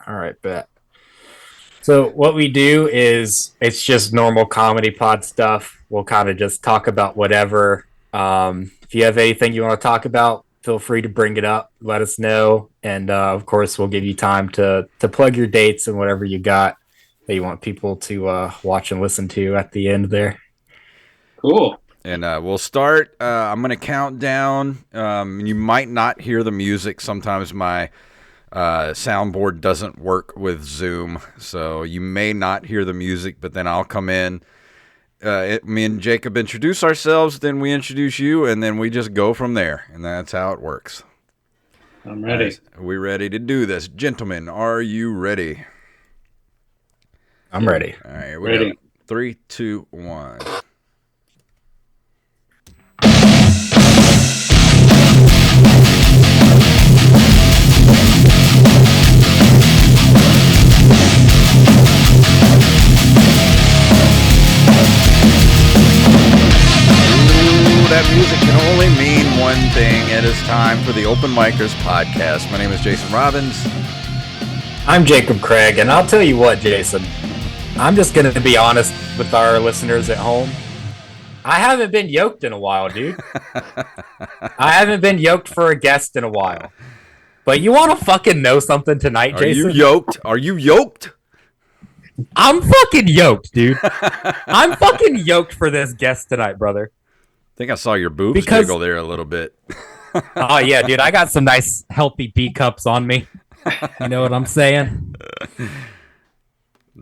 All right, bet. So what we do is it's just normal comedy pod stuff. We'll kind of just talk about whatever. If you have anything you want to talk about, feel free to bring it up. Let us know, and of course, we'll give you time to plug your dates and whatever you got that you want people to watch and listen to at the end there. Cool. And we'll start. I'm going to count down. You might not hear the music. Sometimes my soundboard doesn't work with Zoom, so you may not hear the music, but then I'll come in. Me and Jacob introduce ourselves, then we introduce you, and then we just go from there, and that's how it works. I'm ready. Right, are we ready to do this? Gentlemen, are you ready? I'm ready. All right, here we go. 3, 2, 1. That music can only mean one thing. It is time for the OpenMicersPodcast. My name is Jason Robbins. I'm Jacob Craig, and I'll tell you what, Jason. I'm just going to be honest with our listeners at home. I haven't been yoked in a while, dude. I haven't been yoked for a guest in a while. But you want to fucking know something tonight, Jason? Are you yoked? Are you yoked? I'm fucking yoked, dude. I'm fucking yoked for this guest tonight, brother. I think I saw your boobs jiggle there a little bit. Oh, yeah, dude. I got some nice, healthy B cups on me. You know what I'm saying?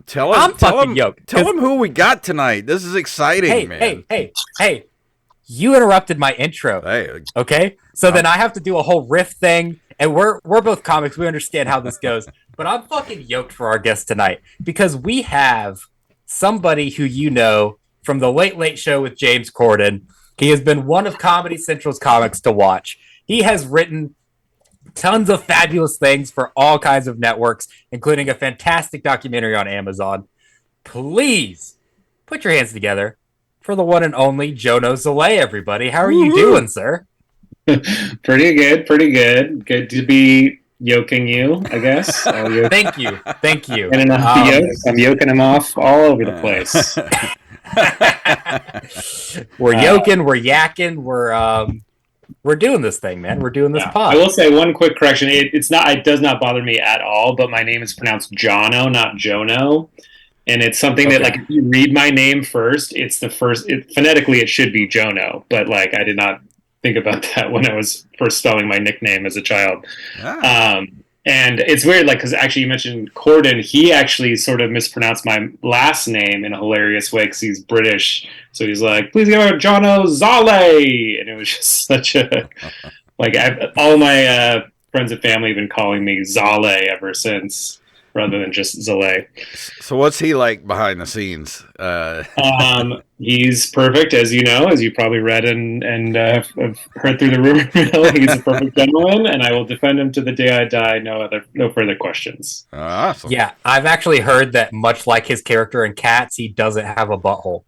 Tell him who we got tonight. This is exciting, man. Hey. You interrupted my intro. Hey. Okay? So then I have to do a whole riff thing, and we're both comics. We understand how this goes. But I'm fucking yoked for our guest tonight because we have somebody who you know from the Late Late Show with James Corden. He has been one of Comedy Central's comics to watch. He has written tons of fabulous things for all kinds of networks, including a fantastic documentary on Amazon. Please put your hands together for the one and only Jono Zalay, everybody. How are you doing, sir? Pretty good. Good to be yoking you, I guess. Thank you. And enough to yoke. I'm yoking him off all over the place. We're yoking, we're yakking, we're doing this thing, man. We're doing this pod. I will say one quick correction. It does not bother me at all, but my name is pronounced Jono, not Jono. And it's something that, like, if you read my name first, it's the first, phonetically it should be Jono, but like I did not think about that when I was first spelling my nickname as a child. And it's weird, like, because actually you mentioned Corden. He actually sort of mispronounced my last name in a hilarious way because he's British. So he's like, please give her Jono Zalay. And it was just such a, like, all my friends and family have been calling me Zalay ever since, rather than just Zalay. So what's he like behind the scenes? He's perfect, as you know, as you probably read and have heard through the rumor mill. He's a perfect gentleman, and I will defend him to the day I die. No further questions. Awesome. Yeah, I've actually heard that much like his character in Cats, he doesn't have a butthole.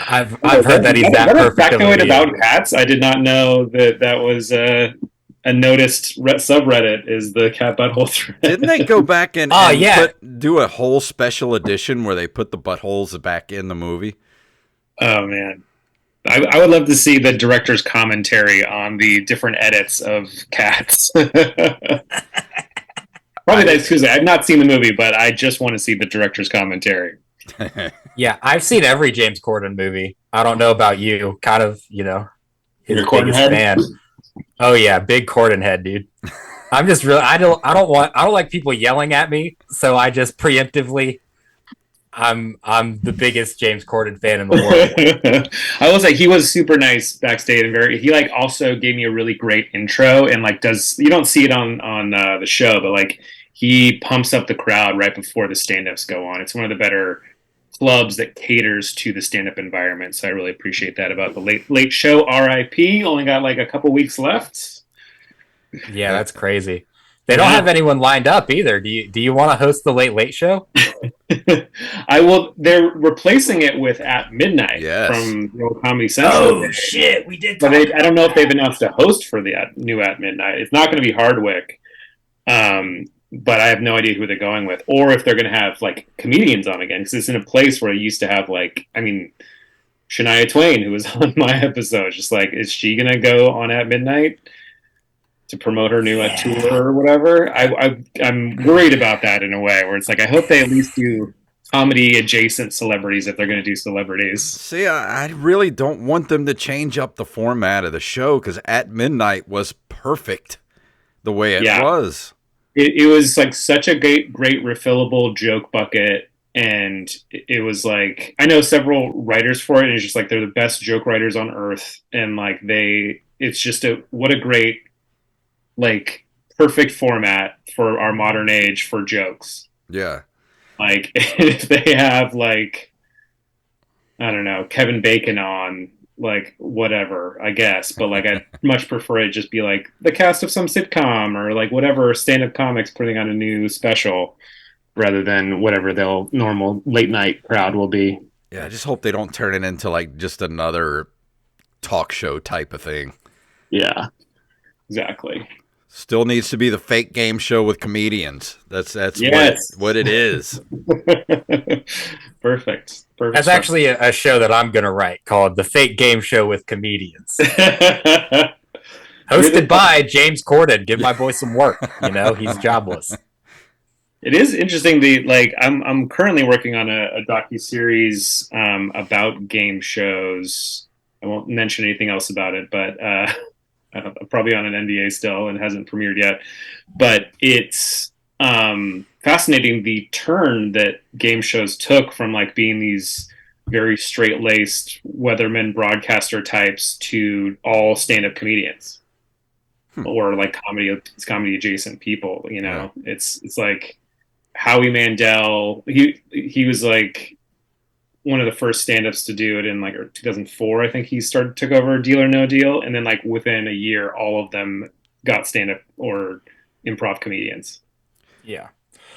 I've heard that he's that perfect. Factoid about Cats. I did not know that was a noticed subreddit is the cat butthole thread. Didn't they go back and do a whole special edition where they put the buttholes back in the movie? Oh, man. I would love to see the director's commentary on the different edits of Cats. Probably that's Tuesday. I've not seen the movie, but I just want to see the director's commentary. Yeah, I've seen every James Corden movie. I don't know about you. Kind of, you know, his biggest fan. Oh yeah, big Corden head, dude. I'm just really I don't like people yelling at me, so I just preemptively I'm the biggest James Corden fan in the world. I will say he was super nice backstage and he like also gave me a really great intro and like you don't see it on the show, but like he pumps up the crowd right before the stand-ups go on. It's one of the better clubs that caters to the stand-up environment, so I really appreciate that about the late show. RIP, only got like a couple weeks left. Yeah, that's crazy. They don't have anyone lined up either. Do you want to host the Late Show? I will. They're replacing it with At Midnight from Comedy Central. Oh shit, we did. But I don't know if they've announced a host for the new At Midnight. It's not going to be Hardwick. But I have no idea who they're going with, or if they're going to have like comedians on again, because it's in a place where it used to have like, I mean, Shania Twain, who was on my episode, just like, is she going to go on at midnight to promote her new tour or whatever? I'm worried about that in a way where it's like, I hope they at least do comedy adjacent celebrities if they're going to do celebrities. See, I really don't want them to change up the format of the show because At Midnight was perfect the way it was. It was like such a great refillable joke bucket. And it was like, I know several writers for it, and it's just like they're the best joke writers on earth. And like it's just what a great, like, perfect format for our modern age for jokes. Yeah. Like, if they have, like, I don't know, Kevin Bacon on, like, whatever, I guess. But, like, I'd much prefer it just be, like, the cast of some sitcom or, like, whatever stand-up comics putting on a new special rather than whatever the normal late-night crowd will be. Yeah, I just hope they don't turn it into, like, just another talk show type of thing. Yeah, exactly. Still needs to be the fake game show with comedians. That's what it is. Perfect. That's actually a show that I'm going to write called The Fake Game Show with Comedians. Hosted by James Corden. Give my boy some work. You know, he's jobless. It is interesting. I'm currently working on a docuseries about game shows. I won't mention anything else about it, but I'm probably on an NDA still and hasn't premiered yet. But it's fascinating the turn that game shows took from like being these very straight-laced weatherman broadcaster types to all stand-up comedians or like comedy adjacent people. You know, it's like Howie Mandel. He was like one of the first stand-ups to do it in like 2004. I think he took over Deal or No Deal, and then like within a year, all of them got stand-up or improv comedians. Yeah,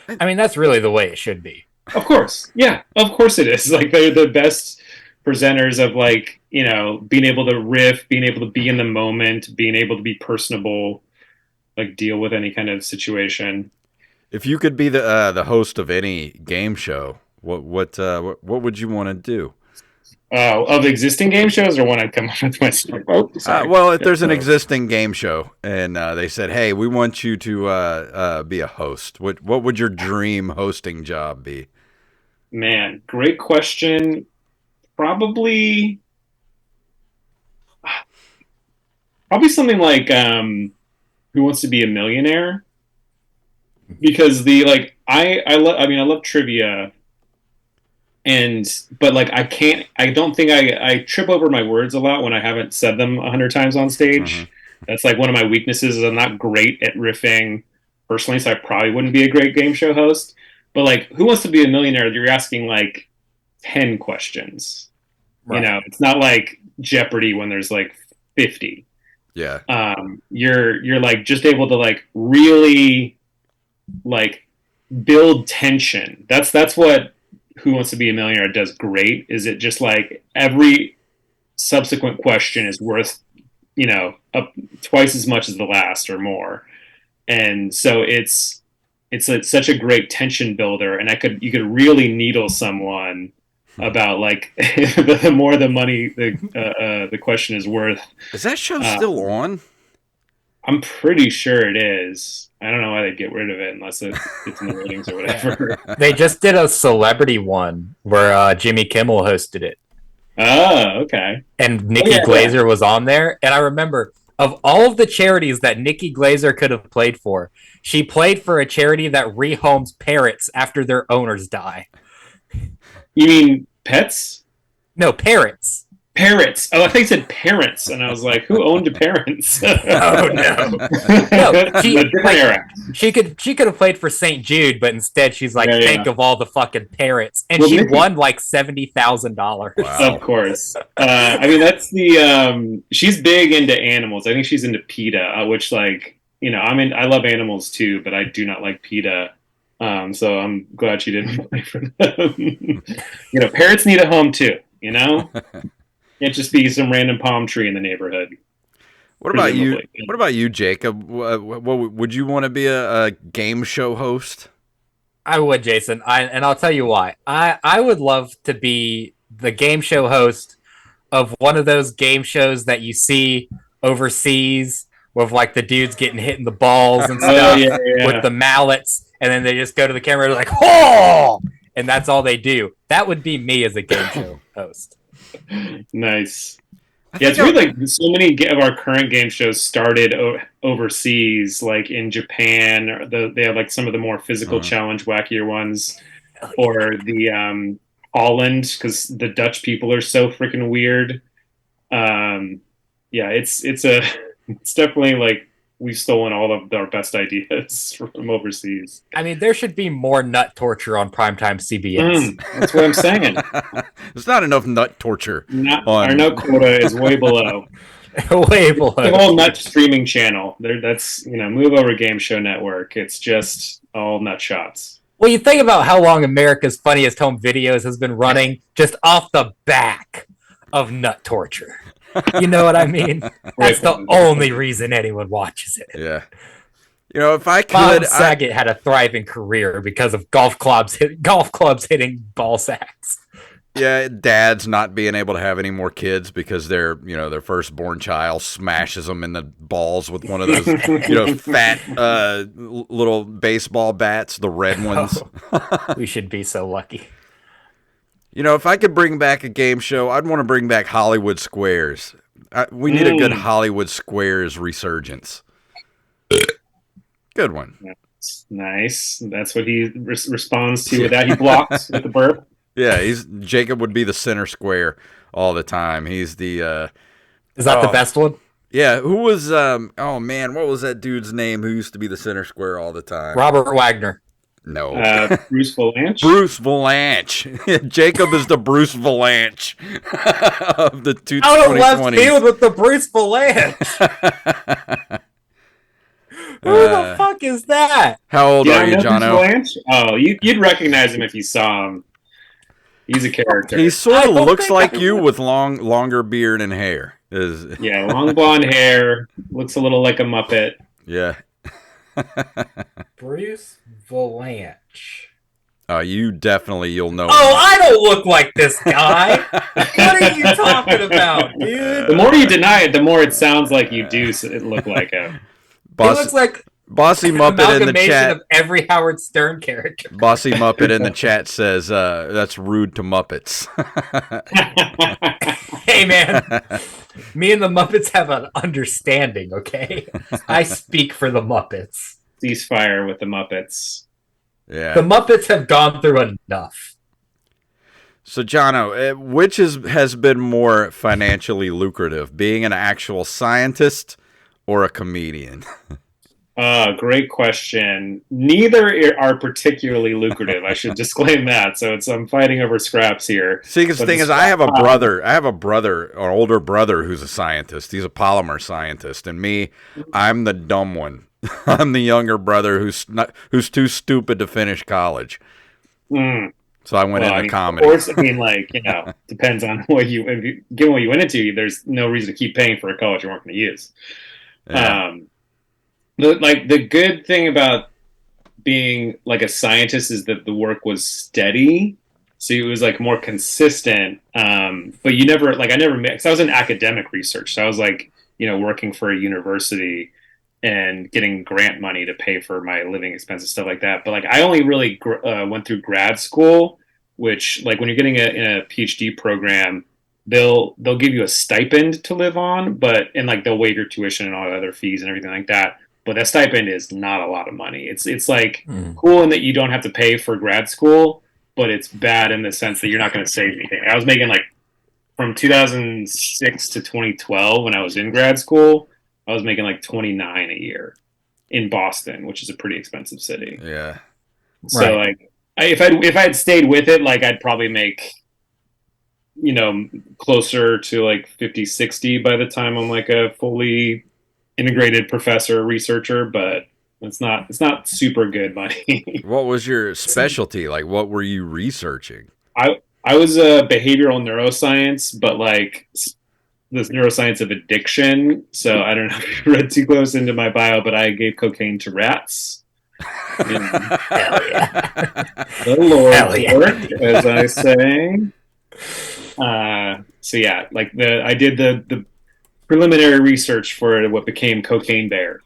I mean that's really the way it should be. Of course, yeah, of course it is. Like they're the best presenters of like, you know, being able to riff, being able to be in the moment, being able to be personable, like deal with any kind of situation. If you could be the host of any game show, what would you want to do? Of existing game shows, or one I'd come up with myself? Well, if there's an existing game show and they said, "Hey, we want you to be a host," what would your dream hosting job be? Man, great question. Probably something like Who Wants to Be a Millionaire? Because I love trivia. But like I don't think I trip over my words a lot when I haven't said them 100 times on stage. Mm-hmm. That's like one of my weaknesses is I'm not great at riffing personally, so I probably wouldn't be a great game show host. But like Who Wants to Be a Millionaire, you're asking like 10 questions. Right. You know, it's not like Jeopardy when there's like 50. Yeah. You're like just able to like really like build tension. That's what Who Wants to Be a Millionaire does great. Is it just like every subsequent question is worth, you know, twice as much as the last or more. And so it's such a great tension builder, and you could really needle someone about like the more the money the question is worth. Is that show still on? I'm pretty sure it is. I don't know why they get rid of it unless it's in the ratings or whatever. They just did a celebrity one where Jimmy Kimmel hosted it. Oh, okay. And Nikki Glaser was on there. And I remember, of all of the charities that Nikki Glaser could have played for, she played for a charity that rehomes parrots after their owners die. You mean pets? No, parrots. Parrots. Oh, I think you said parents, and I was like, "Who owned parents?" Oh no! She could have played for St. Jude, but instead she's like, think of all the fucking parrots, and she won like $70,000. Wow. Of course. I mean, that's the. She's big into animals. I think she's into PETA, which like I love animals too, but I do not like PETA. So I'm glad she didn't play for them. Parrots need a home too. Can't just be some random palm tree in the neighborhood. What about you? What about you, Jacob? Would you want to be a game show host? I would, Jason. And I'll tell you why. I would love to be the game show host of one of those game shows that you see overseas with like the dudes getting hit in the balls and stuff with the mallets, and then they just go to the camera and like, oh, and that's all they do. That would be me as a game show host. Nice. Yeah, it's weird. Like so many of our current game shows started overseas, like in Japan. Or they have like some of the more physical challenge, wackier ones, or the Holland, because the Dutch people are so freaking weird. Yeah, it's definitely like we've stolen all of our best ideas from overseas. I mean, there should be more nut torture on primetime CBS. That's what I'm saying. There's not enough nut torture. Our nut quota is way below. Way below. The whole nut streaming channel. That's move over Game Show Network. It's just all nut shots. Well, you think about how long America's Funniest Home Videos has been running just off the back of nut torture. You know what I mean? That's the only reason anyone watches it. Yeah. If I could, Bob Saget had a thriving career because of golf clubs hitting ball sacks. Yeah, dads not being able to have any more kids because their firstborn child smashes them in the balls with one of those fat little baseball bats, the red ones. We should be so lucky. If I could bring back a game show, I'd want to bring back Hollywood Squares. We need a good Hollywood Squares resurgence. Good one. That's nice. That's what he responds to with that. He blocks with the burp. Yeah, Jacob would be the center square all the time. He's the... Is that the best one? Yeah, who was... oh, man, what was that dude's name who used to be the center square all the time? Robert Wagner. No. Bruce Valanche? Bruce Valanche. Jacob is the Bruce Valanche of the 2020s. Out of left field with the Bruce Valanche. Who the fuck is that? How old are you, Jono? Oh, you'd recognize him if you saw him. He's a character. He sort of looks like you with longer beard and hair. Yeah, long blonde hair. Looks a little like a Muppet. Yeah. Bruce Valanche. You'll know. Oh, I don't look like this guy. What are you talking about, dude? The more you deny it, the more it sounds like you do look like him. He looks like Bossy Muppet in the chat of every Howard Stern character. Bossy Muppet in the chat says that's rude to Muppets. Hey man, me and the Muppets have an understanding, okay? I speak for the Muppets. Ceasefire with the Muppets. Yeah. The Muppets have gone through enough. So Jono, which has been more financially lucrative, being an actual scientist or a comedian? Great question. Neither are particularly lucrative. I should disclaim that. So I'm fighting over scraps here. See, because the thing is, I have a brother, an older brother who's a scientist. He's a polymer scientist, and me, I'm the dumb one. I'm the younger brother who's too stupid to finish college. So I went into comedy. Of course, depends on given what you went into. There's no reason to keep paying for a college you weren't going to use. Yeah. The good thing about being like a scientist is that the work was steady, so it was like more consistent. But I never mixed. I was in academic research, so I was like, working for a university and getting grant money to pay for my living expenses, stuff like that. But like, I only really went through grad school, which like when you're getting in a Ph.D. program, they'll give you a stipend to live on, and like they'll waive your tuition and all the other fees and everything like that. But that stipend is not a lot of money. It's like cool in that you don't have to pay for grad school, but it's bad in the sense that you're not going to save anything. I was making like from 2006 to 2012 when I was in grad school, I was making like $29 a year in Boston, which is a pretty expensive city. Yeah. So like, if I had stayed with it, like I'd probably make, closer to like 50, 60 by the time I'm like a fully integrated professor researcher, but it's not super good money. What was your specialty? Like, what were you researching? I was a behavioral neuroscience, but like this neuroscience of addiction. So I don't know if you read too close into my bio, but I gave cocaine to rats. And Hell yeah. the Lord's Hell yeah. work, as I say. So yeah, like I did the preliminary research for what became Cocaine Bear.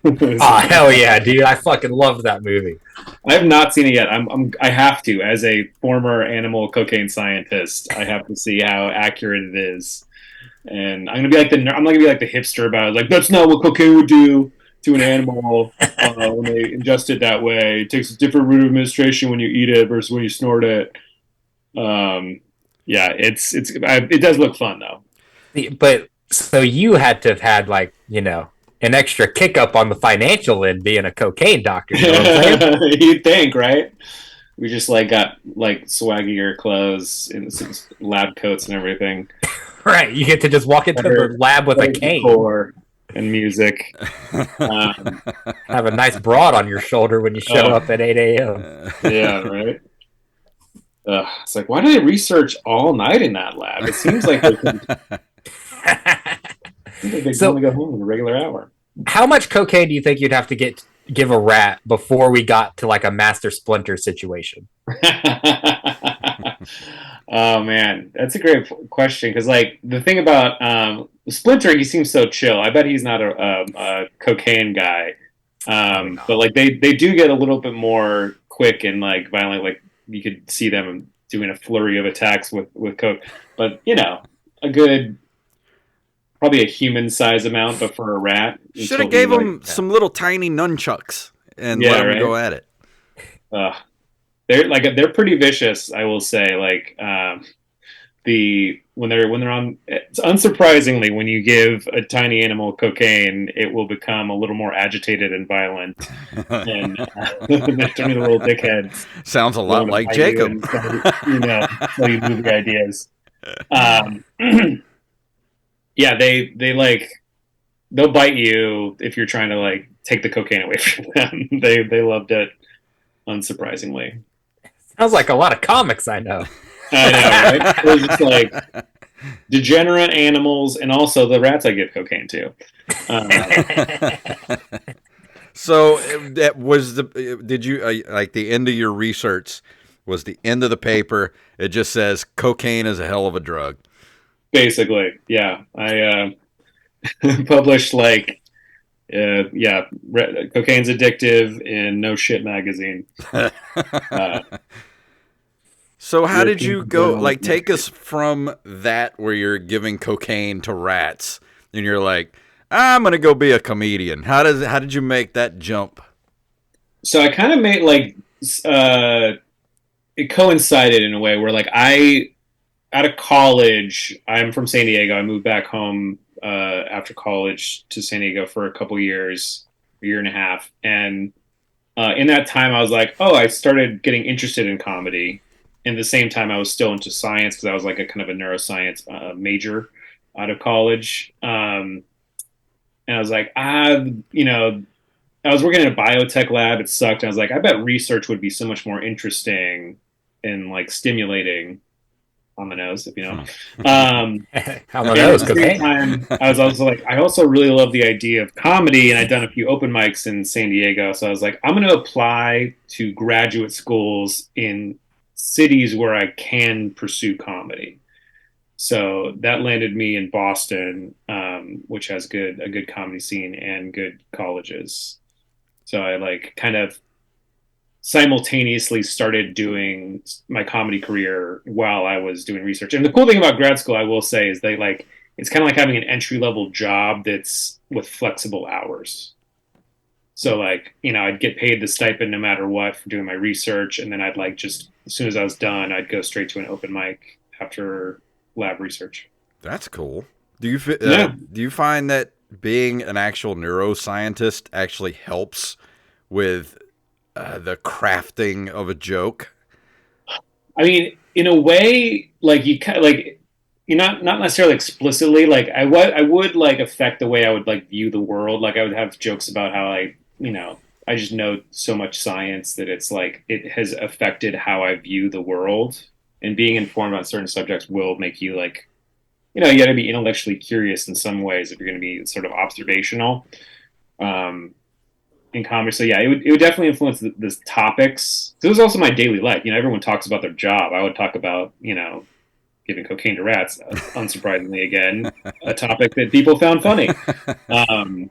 Oh, hell yeah, dude. I fucking love that movie. I have not seen it yet. I have to, as a former animal cocaine scientist, I have to see how accurate it is. And I'm not gonna be like the hipster about it. Like, that's not what cocaine would do to an animal when they ingest it that way. It takes a different route of administration when you eat it versus when you snort it. Yeah, it does look fun though. But so you had to have had like, an extra kick up on the financial end being a cocaine doctor. You know what I'm saying? You'd think, right? We just like got like swaggier clothes and some lab coats and everything. Right. You get to just walk into the lab with a cane. Decor and music. Have a nice broad on your shoulder when you show up at 8 a.m. Yeah, right. It's like, why do they research all night in that lab? It seems like they only go home in a regular hour. How much cocaine do you think you'd have to give a rat before we got to like a master splinter situation? Oh man, that's a great question, because like the thing about Splinter, he seems so chill. I bet he's not a cocaine guy, but like they do get a little bit more quick and like violent. Like you could see them doing a flurry of attacks with coke, but probably a human size amount, but for a rat, should have gave him some little tiny nunchucks and let him go at it. They're pretty vicious, I will say. Like when they're on, it's unsurprisingly, when you give a tiny animal cocaine, it will become a little more agitated and violent, and they're turning little dickheads. Sounds a lot like Jacob. So you move the ideas. Yeah, they'll bite you if you're trying to like take the cocaine away from them. They loved it, unsurprisingly. Sounds like a lot of comics I know. I know, right? It was just like degenerate animals, and also the rats I give cocaine to. So that was did you like the end of your research was the end of the paper? It just says cocaine is a hell of a drug. Basically, yeah. I published like, cocaine's addictive in No Shit magazine. So how did you go? Like, take us from that where you're giving cocaine to rats, and you're like, I'm gonna go be a comedian. How did you make that jump? So I kind of made like it coincided in a way where like out of college, I'm from San Diego. I moved back home after college to San Diego for a couple years, a year and a half. And in that time, I was like, I started getting interested in comedy. And at the same time, I was still into science because I was like a kind of a neuroscience major out of college. And I was like, I was working in a biotech lab. It sucked. And I was like, I bet research would be so much more interesting and like stimulating. On the nose, if you know. On the nose, cocaine. I was also like, I also really love the idea of comedy, and I'd done a few open mics in San Diego, so I was like, I'm going to apply to graduate schools in cities where I can pursue comedy. So that landed me in Boston, which has a good comedy scene and good colleges. So I like kind of simultaneously started doing my comedy career while I was doing research. And the cool thing about grad school, I will say, is it's kind of like having an entry level job that's with flexible hours. So like, I'd get paid the stipend no matter what for doing my research. And then I'd like, just as soon as I was done, I'd go straight to an open mic after lab research. That's cool. Do you find that being an actual neuroscientist actually helps with the crafting of a joke? I mean, in a way, like you kind of like, not necessarily explicitly. Like I would like affect the way I would like view the world. Like I would have jokes about how I just know so much science that it's like it has affected how I view the world. And being informed on certain subjects will make you like you got to be intellectually curious in some ways if you're going to be sort of observational in comedy. So yeah, it would definitely influence the topics. It was also my daily life. Everyone talks about their job. I would talk about, giving cocaine to rats, unsurprisingly, again, a topic that people found funny. And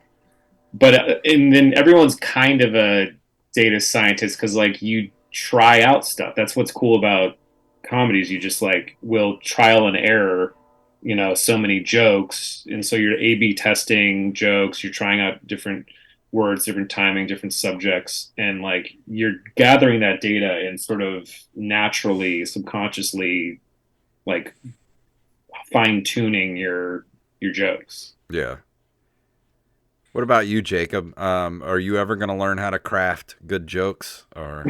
then everyone's kind of a data scientist because, like, you try out stuff. That's what's cool about comedies. You just, like, will trial and error, so many jokes. And so you're A/B testing jokes. You're trying out different words, different timing, different subjects. And, like, you're gathering that data and sort of naturally, subconsciously, like, fine-tuning your jokes. Yeah. What about you, Jacob? Are you ever going to learn how to craft good jokes? Or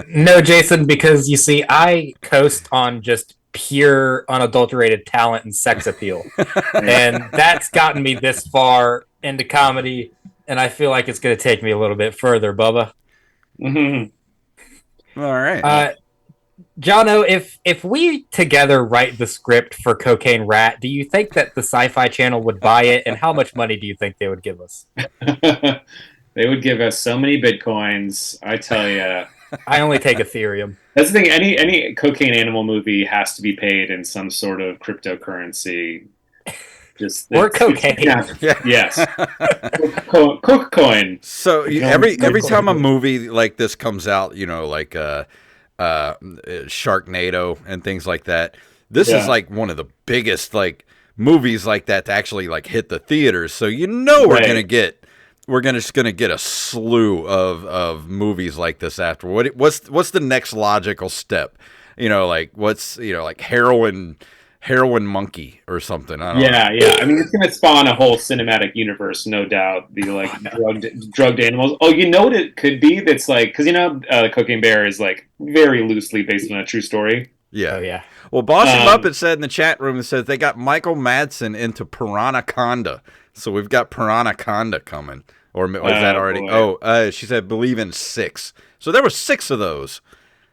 no, Jason, because you see, I coast on just pure, unadulterated talent and sex appeal, and that's gotten me this far into comedy, and I feel like it's going to take me a little bit further, Bubba. Mm-hmm. All right. Jono, if we together write the script for Cocaine Rat, do you think that the Sci-Fi Channel would buy it, and how much money do you think they would give us? They would give us so many bitcoins, I tell you. I only take Ethereum. That's the thing. Any cocaine animal movie has to be paid in some sort of cryptocurrency. Or cocaine. Yes. Coke coin. So every time a movie like this comes out, like Sharknado and things like that, this is like one of the biggest like movies like that to actually like hit the theaters. So we're just gonna get a slew of movies like this after. What's the next logical step? Like heroin monkey or something. I don't know. Yeah. I mean, it's going to spawn a whole cinematic universe, no doubt. The like drugged animals. Oh, you know what it could be? That's like, because Cocaine Bear is like very loosely based on a true story. Yeah. Oh, yeah. Well, Bossy Muppet said in the chat room, it says they got Michael Madsen into Piranhaconda. So we've got Piranhaconda coming. Or was that already? Boy. She said believe in 6. So there were 6 of those.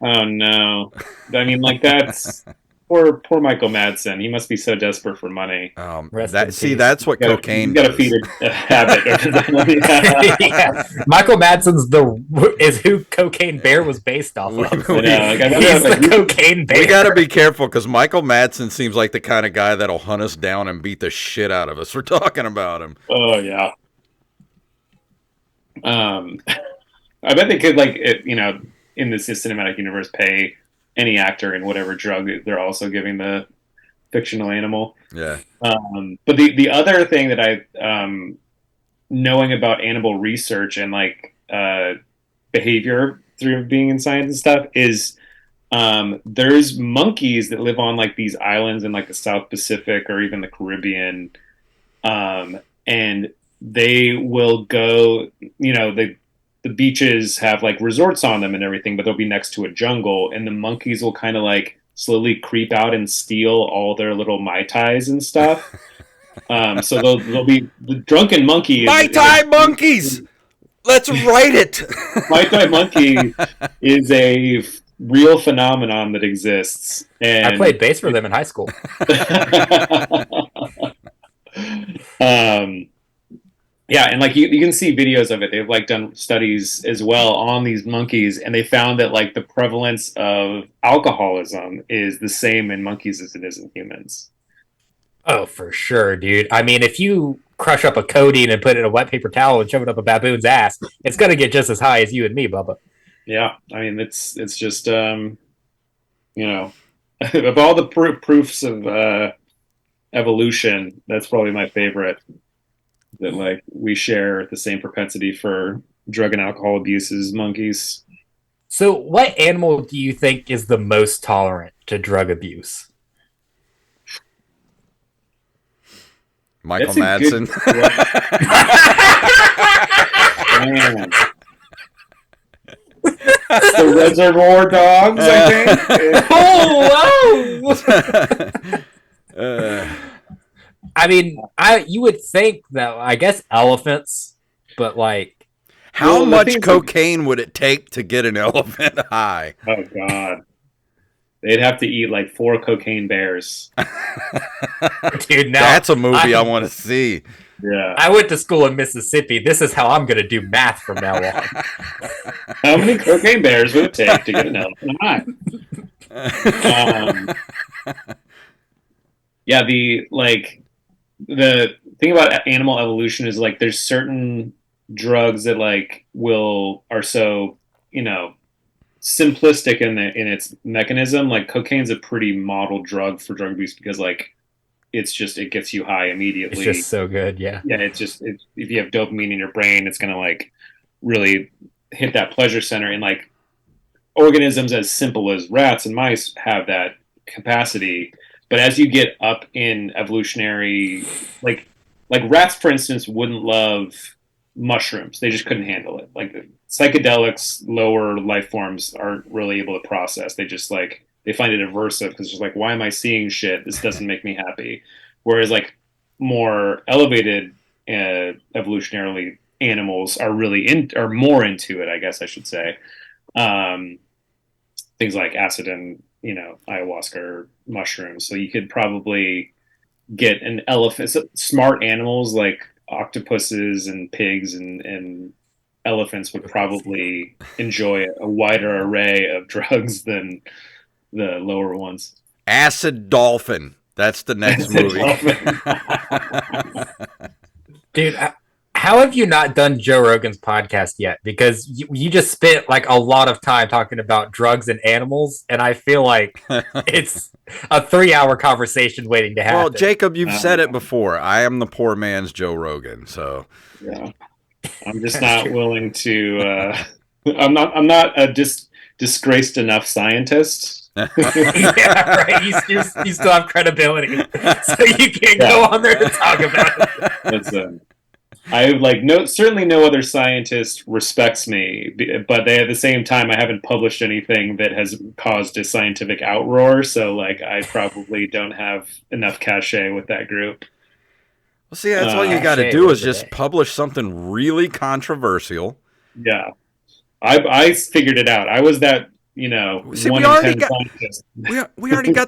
Oh no! I mean, like that's. Poor Michael Madsen. He must be so desperate for money. That's what cocaine. You got to feed a habit. Yeah. Michael Madsen's is who Cocaine Bear was based off of. He's the Cocaine Bear. We got to be careful because Michael Madsen seems like the kind of guy that'll hunt us down and beat the shit out of us for talking about him. Oh yeah. I bet they could in this cinematic universe pay any actor in whatever drug they're also giving the fictional animal. Yeah. But the other thing that I knowing about animal research and like behavior through being in science and stuff is there's monkeys that live on like these islands in like the South Pacific or even the Caribbean, and they will go, the beaches have like resorts on them and everything, but they'll be next to a jungle, and the monkeys will kind of like slowly creep out and steal all their little Mai Tais and stuff. So they'll be the drunken monkey. Mai Tai monkeys! Let's write it! Mai Tai monkey is a real phenomenon that exists. And I played bass for them in high school. Yeah, and like you can see videos of it. They've like done studies as well on these monkeys, and they found that like the prevalence of alcoholism is the same in monkeys as it is in humans. Oh, for sure, dude. I mean, if you crush up a codeine and put it in a wet paper towel and shove it up a baboon's ass, it's gonna get just as high as you and me, Bubba. Yeah, I mean it's just of all the proofs of evolution, that's probably my favorite. That like we share the same propensity for drug and alcohol abuse as monkeys. So what animal do you think is the most tolerant to drug abuse? Michael Madsen. The Reservoir Dogs, I think. Oh, wow! I mean, you would think that, I guess, elephants, but like... How much cocaine would it take to get an elephant high? Oh, God. They'd have to eat like 4 cocaine bears. Dude, now That's a movie I want to see. Yeah. I went to school in Mississippi. This is how I'm going to do math from now on. How many cocaine bears would it take to get an elephant high? Yeah, the thing about animal evolution is like there's certain drugs that like are so, simplistic in its mechanism. Like cocaine's a pretty model drug for drug abuse because like it gets you high immediately. It's just so good, yeah. Yeah, if you have dopamine in your brain, it's gonna like really hit that pleasure center. And like organisms as simple as rats and mice have that capacity. But as you get up in evolutionary, like rats, for instance, wouldn't love mushrooms. They just couldn't handle it. Like psychedelics, lower life forms aren't really able to process. They just like they find it aversive because it's like, why am I seeing shit? This doesn't make me happy. Whereas like more elevated evolutionarily animals are more into it, I guess I should say. Things like acid and ayahuasca or mushrooms. So you could probably get an elephant. So smart animals like octopuses and pigs and elephants would probably enjoy a wider array of drugs than the lower ones. Acid Dolphin. That's the next movie. Dude, how have you not done Joe Rogan's podcast yet? Because you just spent like a lot of time talking about drugs and animals, and I feel like it's a 3-hour conversation waiting to happen. Well, Jacob, you've said it before. I am the poor man's Joe Rogan, so yeah, I'm just not willing to. I'm not a disgraced enough scientist. Yeah, right. You still have credibility, so you can't go on there to talk about it. Certainly no other scientist respects me, but at the same time, I haven't published anything that has caused a scientific outroar. So like, I probably don't have enough cachet with that group. Well, see, that's all you got to do is just publish something really controversial. Yeah, I figured it out. I was that. See, we already got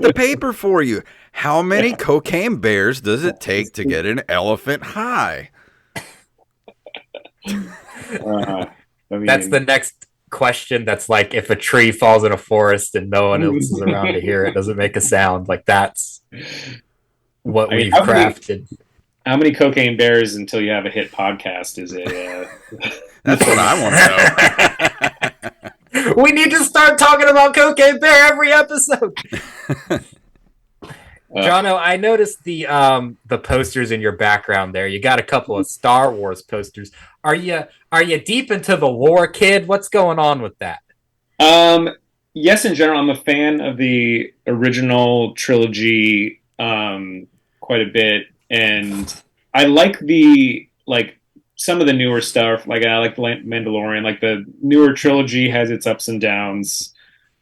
the paper for you. How many cocaine bears does it take to get an elephant high? That's the next question. That's like if a tree falls in a forest and no one else is around to hear it, doesn't make a sound. Like that's what we've crafted. How many cocaine bears until you have a hit podcast? Is it? That's what I want to know. We need to start talking about Cocaine Bear every episode. Jono, I noticed the posters in your background there. You got a couple of Star Wars posters. Are you deep into the lore, kid? What's going on with that? Yes, in general, I'm a fan of the original trilogy quite a bit, and I like some of the newer stuff. Like I like the Mandalorian. Like the newer trilogy has its ups and downs.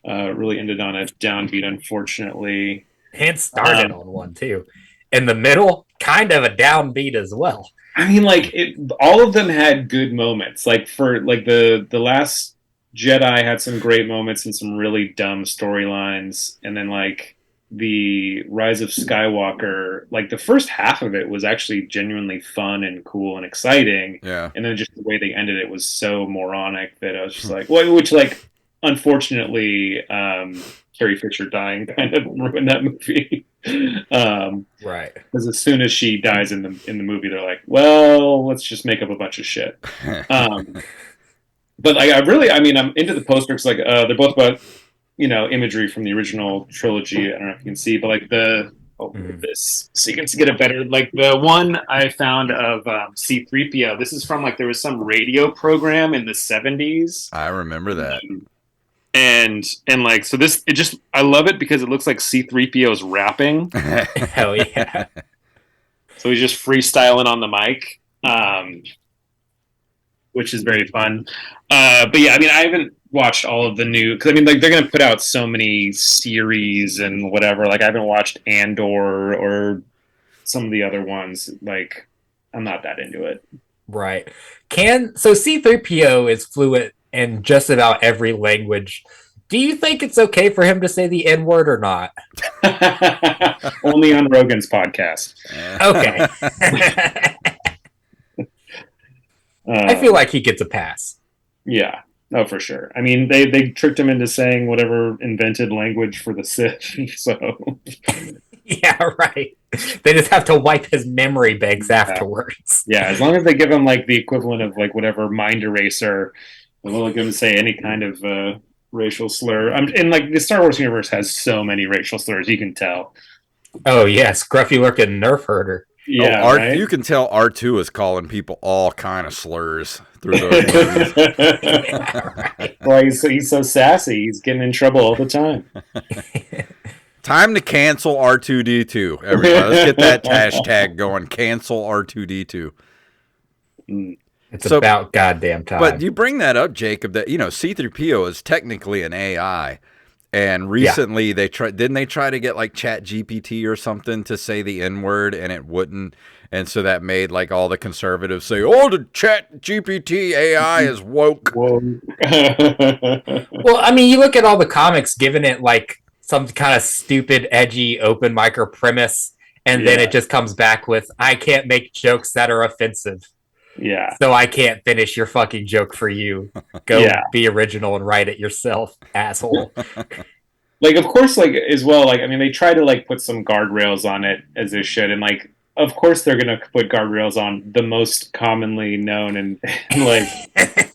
Really ended on a downbeat, unfortunately. And started on one too. In the middle, kind of a downbeat as well. I mean, all of them had good moments. Like for the Last Jedi had some great moments and some really dumb storylines, and then like the Rise of Skywalker, like the first half of it was actually genuinely fun and cool and exciting. Yeah. And then just the way they ended it was so moronic that I was just like, which like unfortunately, Carrie Fisher dying kind of ruined that movie. Right. Because as soon as she dies in the movie, they're like, well, let's just make up a bunch of shit. But I'm into the posters. Like they're both about imagery from the original trilogy. I don't know if you can see, but like this so you can get a better, like the one I found of C-3PO. This is from like there was some radio program in the 70s. I remember that. And like so this I love it because it looks like C-3PO's rapping. Hell yeah. So he's just freestyling on the mic. Which is very fun. But yeah, I mean, I haven't watched all of the new, because I mean, like they're going to put out so many series and whatever. Like I haven't watched Andor or some of the other ones. Like I'm not that into it. Right. So C-3PO is fluent in just about every language Do you think it's okay for him to say the N word or not? Only on Rogan's podcast. Okay. I feel like he gets a pass. Yeah. Oh, for sure. I mean, they tricked him into saying whatever invented language for the Sith. So Yeah, right. They just have to wipe his memory banks afterwards. yeah, as long as they give him like the equivalent of like whatever mind eraser, they'll let him say any kind of racial slur. And like the Star Wars universe has so many racial slurs, you can tell. Oh yeah, scruffy looking nerf herder. Yeah, right? You can tell R2 is calling people all kind of slurs through those movies. Yeah, right. Well, he's so sassy. He's getting in trouble all the time. Time to cancel R2D2. Everybody, let's get that hashtag going. Cancel R2D2. It's about goddamn time. But you bring that up, Jacob, that C-3PO is technically an AI. And recently didn't they try to get like Chat GPT or something to say the N-word and it wouldn't? And so that made like all the conservatives say, oh, the Chat GPT AI is woke. Well, I mean, you look at all the comics giving it like some kind of stupid, edgy, open micro premise, and then it just comes back with, I can't make jokes that are offensive. Yeah. So I can't finish your fucking joke for you. Go be original and write it yourself, asshole. Like, of course, like, as well, like, I mean, they try to, like, put some guardrails on it, as they should, and, like, of course they're going to put guardrails on the most commonly known and like,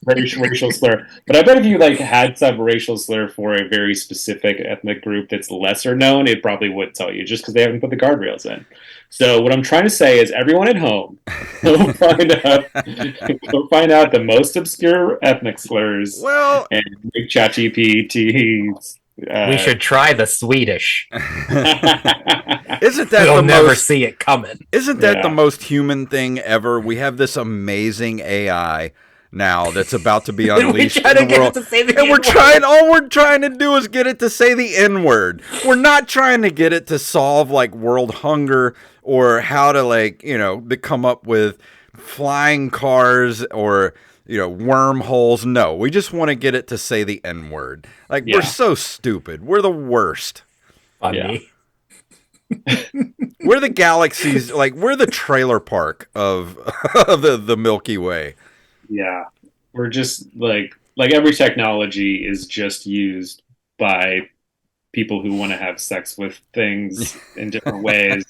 racial slur. But I bet if you, like, had some racial slur for a very specific ethnic group that's lesser known, it probably would tell you, just because they haven't put the guardrails in. So what I'm trying to say is, everyone at home, go find out the most obscure ethnic slurs and make ChatGPT. We should try the Swedish. Isn't that we'll never see it coming? Isn't that the most human thing ever? We have this amazing AI now that's about to be unleashed in the world, and all we're trying to do is get it to say the N-word. We're not trying to get it to solve like world hunger or how to like to come up with flying cars or wormholes. No, we just want to get it to say the N-word. Like we're so stupid. We're the worst. Funny. We're the galaxies, like we're the trailer park of the Milky Way. Yeah, we're just like every technology is just used by people who want to have sex with things in different ways.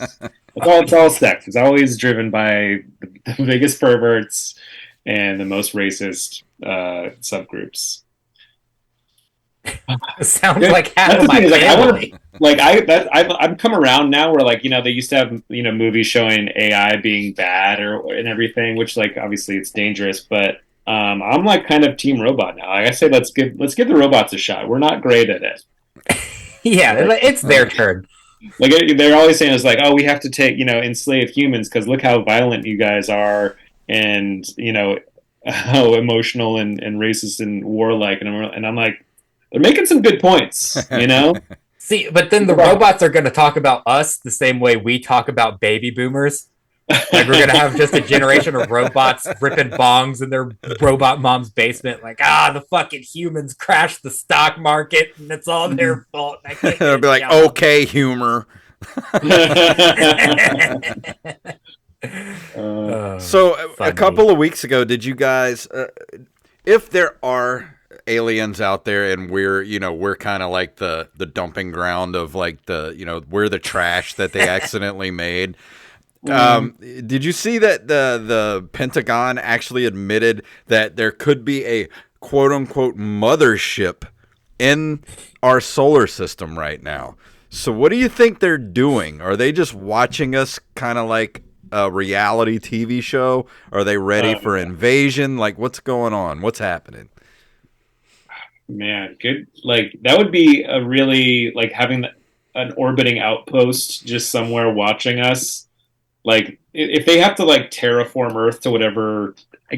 It's all sex. It's always driven by the biggest perverts and the most racist subgroups. Sounds like half of my family. I've come around now where they used to have movies showing AI being bad and everything, which like obviously it's dangerous, but I'm like kind of team robot now. Like I say, let's give the robots a shot. We're not great at it. Yeah, it's their turn. Like they're always saying it's like, oh, we have to take enslave humans because look how violent you guys are, and how emotional and racist and warlike, and I'm like, they're making some good points, See, but then the robots are going to talk about us the same way we talk about baby boomers. Like we're going to have just a generation of robots ripping bongs in their robot mom's basement. Like, the fucking humans crashed the stock market and it's all their fault. They'll be like, okay, humor. So a couple of weeks ago, did you guys, if there are aliens out there and we're kind of like the dumping ground of like we're the trash that they accidentally made, did you see that the Pentagon actually admitted that there could be a quote unquote mothership in our solar system right now? So what do you think they're doing? Are they just watching us kind of like a reality TV show? Are they ready for invasion? Like what's going on? What's happening? Man, good. Like that would be a really like having an orbiting outpost just somewhere watching us. Like if they have to like terraform Earth to whatever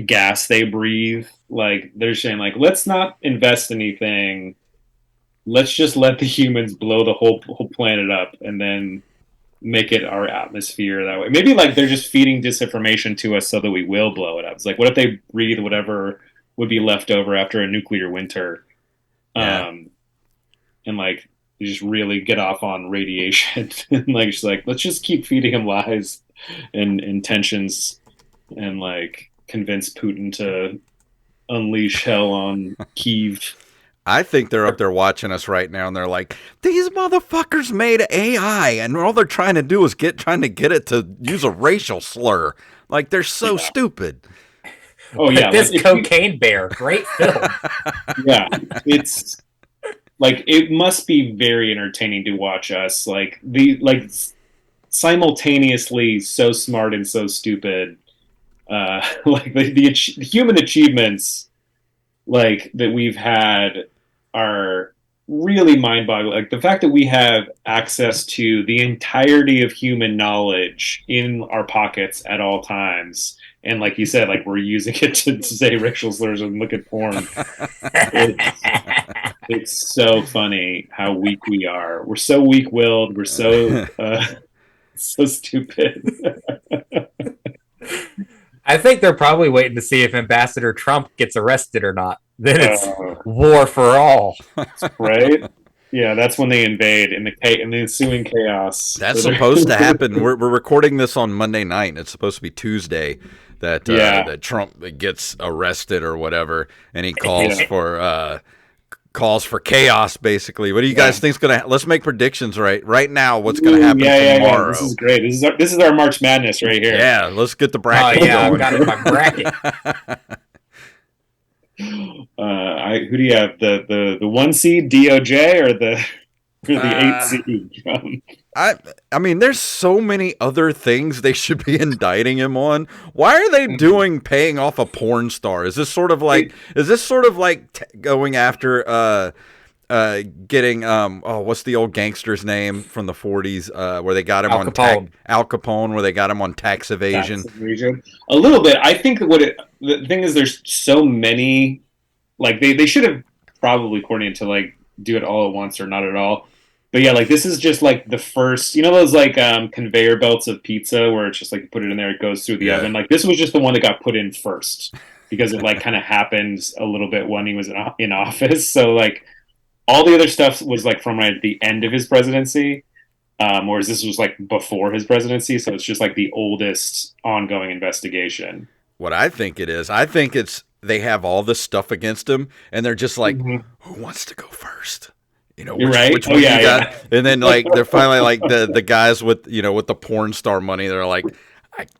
gas they breathe, like they're saying like, let's not invest anything. Let's just let the humans blow the whole planet up and then make it our atmosphere that way. Maybe like they're just feeding disinformation to us so that we will blow it up. It's like, what if they breathe whatever would be left over after a nuclear winter? Yeah. and like they just really get off on radiation. And like she's like, let's just keep feeding him lies and tensions, and like convince Putin to unleash hell on Kyiv. I think they're up there watching us right now, and they're like, "These motherfuckers made AI, and all they're trying to do is trying to get it to use a racial slur. Like they're so stupid." Oh yeah, this like, Cocaine Bear, great film. Yeah, it's like it must be very entertaining to watch us simultaneously so smart and so stupid. Like the human achievements like that we've had are really mind-boggling. Like the fact that we have access to the entirety of human knowledge in our pockets at all times, and like you said, like we're using it to say racial slurs and look at porn. It's so funny how weak we are. We're so weak-willed. We're so so stupid. I think they're probably waiting to see if Ambassador Trump gets arrested or not. Then it's war for all. Right? Yeah, that's when they invade in the ensuing chaos. That's supposed to happen. We're recording this on Monday night. It's supposed to be Tuesday that that Trump gets arrested or whatever, and he calls for chaos. Basically, what do you guys think's gonna? Let's make predictions right now. What's gonna happen tomorrow? This is great. This is our March Madness right here. Yeah, let's get the bracket going. I've got it in my bracket. Who do you have? The 1 seed DOJ or the 8 seed? I mean, there's so many other things they should be indicting him on. Why are they doing paying off a porn star? Is this sort of like going after getting what's the old gangster's name from the 40s where they got him Al Capone, where they got him on tax evasion? A little bit. I think the thing is there's so many, like they should have probably coordinated to like do it all at once or not at all. But yeah, like this is just like the first, those like conveyor belts of pizza where it's just like you put it in there, it goes through the oven. Like this was just the one that got put in first because it like kind of happened a little bit when he was in office. So like all the other stuff was like from right at the end of his presidency, whereas this was like before his presidency. So it's just like the oldest ongoing investigation. What I think it is, they have all this stuff against him, and they're just like, who wants to go first? Which one you got? And then like they're finally like the guys with with the porn star money. They're like,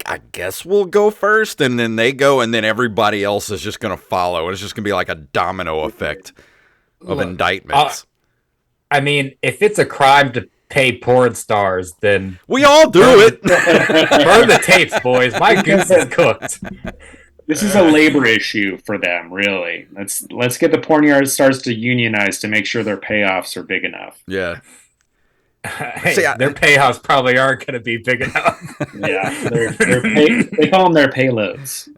I guess we'll go first, and then they go, and then everybody else is just gonna follow. It's just gonna be like a domino effect of indictments. I mean, if it's a crime to pay porn stars, then we all do it. Burn the tapes, boys. My goose is cooked. This is a labor issue for them, really. Let's get the porn stars to unionize to make sure their payoffs are big enough. Yeah. Hey, their payoffs probably aren't going to be big enough. Yeah, they call them their payloads.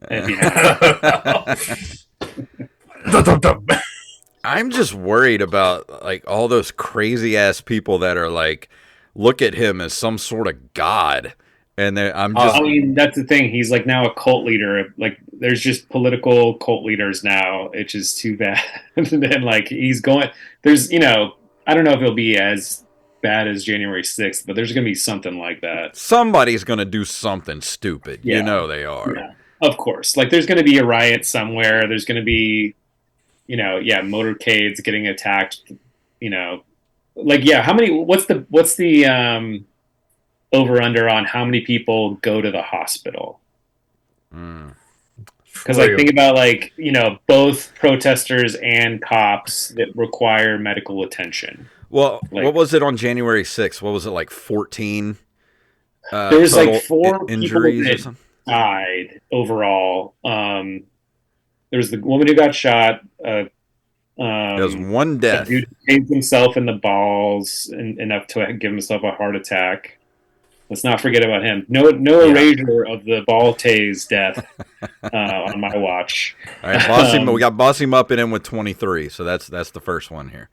I'm just worried about like all those crazy ass people that are like look at him as some sort of god. And I mean, that's the thing. He's like now a cult leader. Like, there's just political cult leaders now. It's just too bad. And like, he's going. There's, I don't know if it'll be as bad as January 6th, but there's going to be something like that. Somebody's going to do something stupid. Yeah. They are. Yeah, of course. Like, there's going to be a riot somewhere. There's going to be, motorcades getting attacked. Like, yeah. How many? What's the over under on how many people go to the hospital? Because like think about like both protesters and cops that require medical attention. Well, like, what was it on January 6th? What was it, like 14? There was like 4 injuries people or something? Died overall. There was the woman who got shot. There was one death. The dude aimed himself in the balls enough to give himself a heart attack. Let's not forget about him. No erasure of the ball tase death on my watch. All right, we got Bossy Muppet in with 23, so that's the first one here.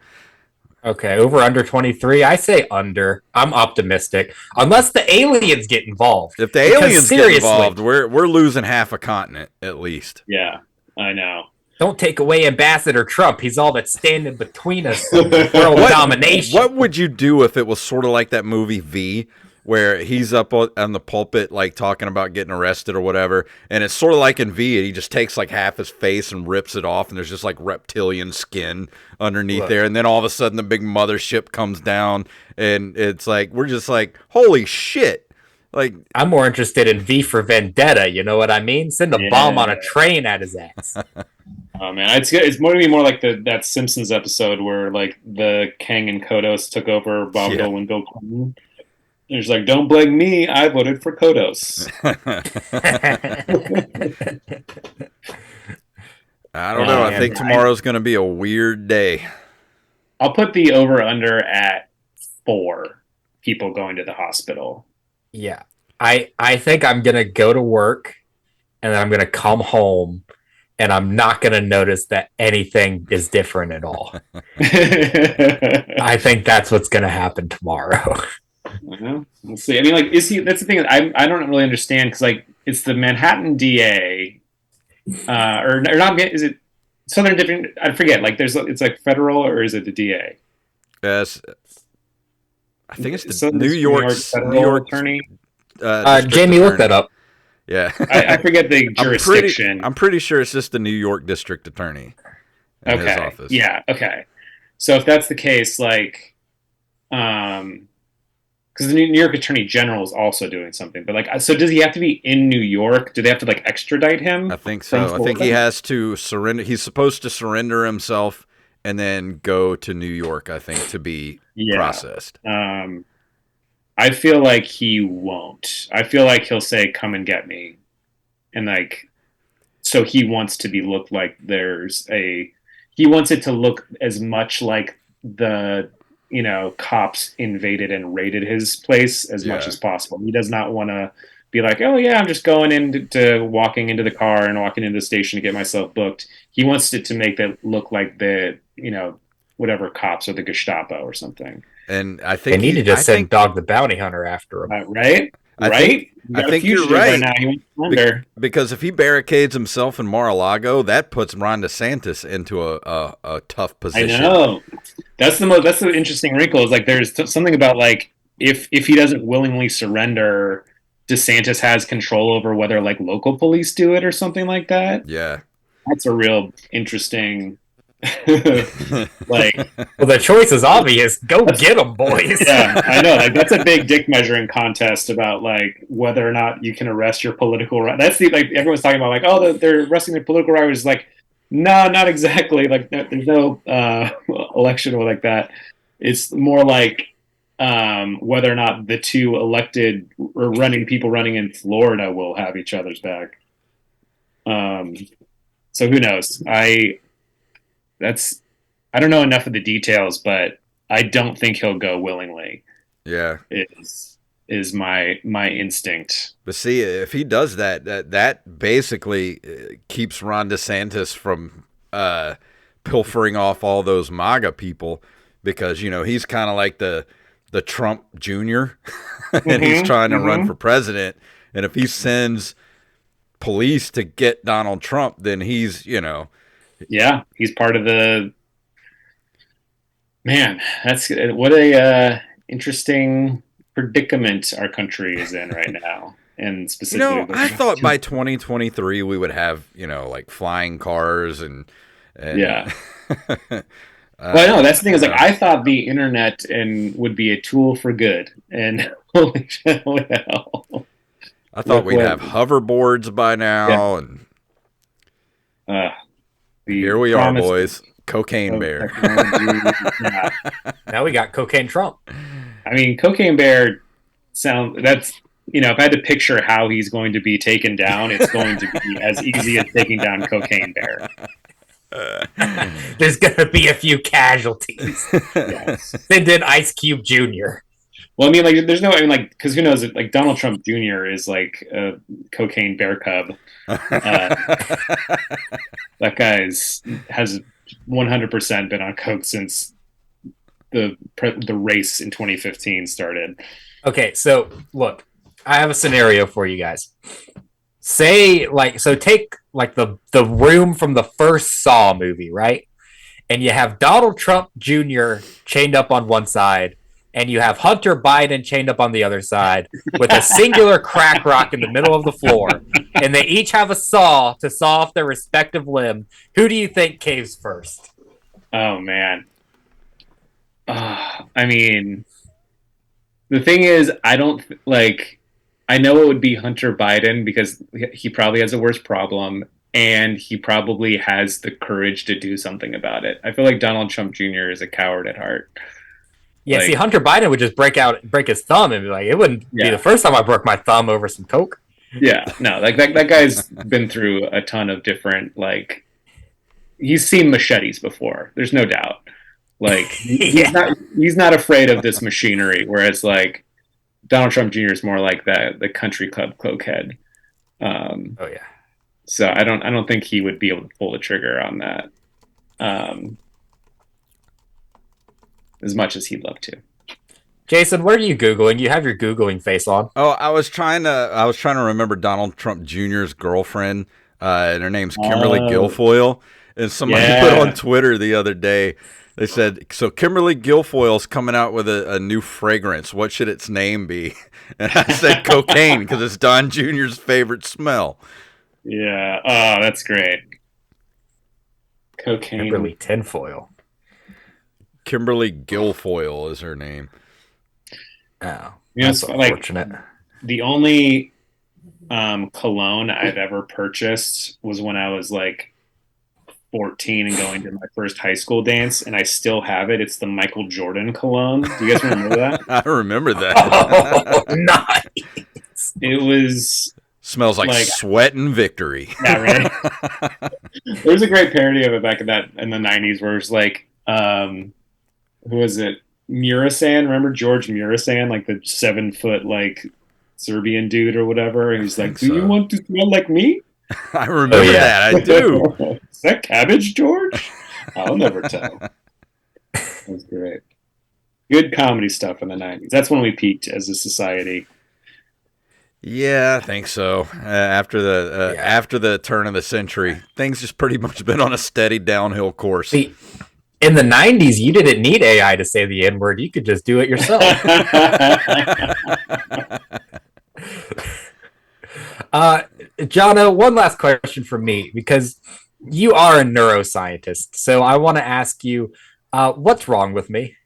Okay, over under 23. I say under. I'm optimistic, unless the aliens get involved. If the aliens get involved, we're losing half a continent at least. Yeah, I know. Don't take away Ambassador Trump. He's all that's standing between us from world domination. What would you do if it was sort of like that movie V, where he's up on the pulpit, like talking about getting arrested or whatever, and it's sort of like in V, and he just takes like half his face and rips it off, and there's just like reptilian skin underneath there, and then all of a sudden the big mothership comes down, and it's like we're just like, holy shit. Like, I'm more interested in V for Vendetta. You know what I mean? Send a bomb on a train at his ass. Oh man, it's more to be more like that Simpsons episode where like the Kang and Kodos took over Bob Dole and Bill Clinton. There's like, don't blame me. I voted for Kodos. I don't know. I think tomorrow's going to be a weird day. I'll put the over under at 4 people going to the hospital. Yeah. I think I'm going to go to work and then I'm going to come home and I'm not going to notice that anything is different at all. I think that's what's going to happen tomorrow. We'll see. I mean, like, is he? That's the thing. I don't really understand because, like, it's the Manhattan DA, or not? Is it Southern District? I forget. Like, it's like federal, or is it the DA? Yes, I think it's the Southern New York attorney. Jamie, look that up. Yeah, I forget the jurisdiction. I'm pretty sure it's just the New York District Attorney. In his office. Yeah. Okay. So if that's the case, like, because the New York Attorney General is also doing something, but like, so does he have to be in New York? Do they have to like extradite him? I think so. I think he has to surrender. He's supposed to surrender himself and then go to New York, I think, to be processed. I feel like he won't. I feel like he'll say, "Come and get me," and like, so he wants to be looked like he wants it to look as much like the cops invaded and raided his place as much as possible. He does not want to be like, oh yeah, I'm just going into walking into the car and walking into the station to get myself booked. He wants it to make that look like the whatever cops or the Gestapo or something. And I think they need to just send Dog the Bounty Hunter after him. Right? I think you're right. Now. Because if he barricades himself in Mar-a-Lago, that puts Ron DeSantis into a tough position. I know. That's the interesting wrinkle. Is like there's something about like if he doesn't willingly surrender, DeSantis has control over whether like local police do it or something like that. Yeah, that's a real interesting. Like, well, the choice is obvious. Go get them, boys. Yeah, I know. Like, that's a big dick measuring contest about like whether or not you can arrest your political. That's the like everyone's talking about like, oh, they're arresting their political rivals. Like, no, not exactly. Like, there's no election like that. It's more like whether or not the two elected or running people running in Florida will have each other's back. So who knows? I don't know enough of the details, but I don't think he'll go willingly. Yeah, is my instinct. But see, if he does that basically keeps Ron DeSantis from pilfering off all those MAGA people, because he's kind of like the Trump Jr. and he's trying to run for president. And if he sends police to get Donald Trump, then he's yeah, he's part of the. Man, that's what a interesting predicament our country is in right now, and specifically. I thought by 2023 we would have like flying cars and yeah. Well, no, that's the thing is like I thought the internet would be a tool for good, and holy hell. I thought we'd have hoverboards by now, and here we are, boys. Cocaine Bear. Yeah. Now we got Cocaine Trump. I mean, Cocaine Bear that's if I had to picture how he's going to be taken down, it's going to be as easy as taking down Cocaine Bear. There's going to be a few casualties. Yes. Then did Ice Cube Jr. Well, I mean, like, there's no, I mean, like, because who knows? Like, Donald Trump Jr. is like a cocaine bear cub. That guy's has 100% been on coke since the race in 2015 started. Okay, so look, I have a scenario for you guys. Say, like, so take like the room from the first Saw movie, right? And you have Donald Trump Jr. chained up on one side, and you have Hunter Biden chained up on the other side with a singular crack rock in the middle of the floor, and they each have a saw to saw off their respective limb. Who do you think caves first? Oh man. I mean, the thing is, I don't like. I know it would be Hunter Biden because he probably has a worse problem, and he probably has the courage to do something about it. I feel like Donald Trump Jr. is a coward at heart. Yeah, like, see, Hunter Biden would just break his thumb and be like, it wouldn't be the first time I broke my thumb over some coke. Yeah, no, like that guy's been through a ton of different, like, he's seen machetes before. There's no doubt. Like, he's not afraid of this machinery. Whereas, like, Donald Trump Jr. is more like the country club cokehead. Oh yeah. So I don't think he would be able to pull the trigger on that. As much as he'd love to. Jason, what are you Googling? You have your Googling face on. Oh, I was trying to remember Donald Trump Jr.'s girlfriend, and her name's Kimberly Guilfoyle. And somebody put on Twitter the other day, they said, so Kimberly Guilfoyle's coming out with a new fragrance. What should its name be? And I said cocaine, because it's Don Jr.'s favorite smell. Yeah. Oh, that's great. Cocaine. Kimberly Tinfoil. Kimberly Guilfoyle is her name. Oh, that's unfortunate. Like, the only cologne I've ever purchased was when I was like 14 and going to my first high school dance, and I still have it. It's the Michael Jordan cologne. Do you guys remember that? I remember that. Oh, nice. It was... Smells like sweat and victory. Yeah, right? There was a great parody of it back in the 90s where it was like... who was it? Murasan, remember George Murasan, like the 7-foot like Serbian dude or whatever? And he's like, "Do you want to smell like me?" I remember that. I do. Is that cabbage, George? I'll never tell. That was great. Good comedy stuff in the 90s. That's when we peaked as a society. Yeah, I think so. After the turn of the century, things just pretty much been on a steady downhill course. In the 90s, you didn't need AI to say the N-word. You could just do it yourself. Jono, one last question from me, because you are a neuroscientist. So I want to ask you, what's wrong with me?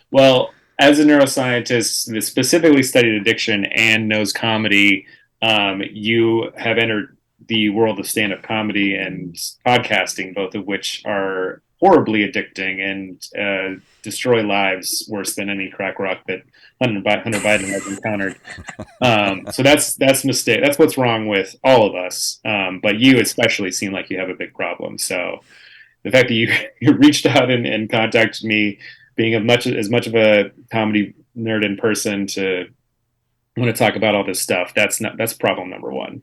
Well, as a neuroscientist that specifically studied addiction and knows comedy, you have entered the world of stand-up comedy and podcasting, both of which are horribly addicting and destroy lives worse than any crack rock that Hunter Biden has encountered. So that's mistake. That's what's wrong with all of us. But you especially seem like you have a big problem. So the fact that you reached out and contacted me, being as much of a comedy nerd in person, to want to talk about all this stuff, that's problem number one.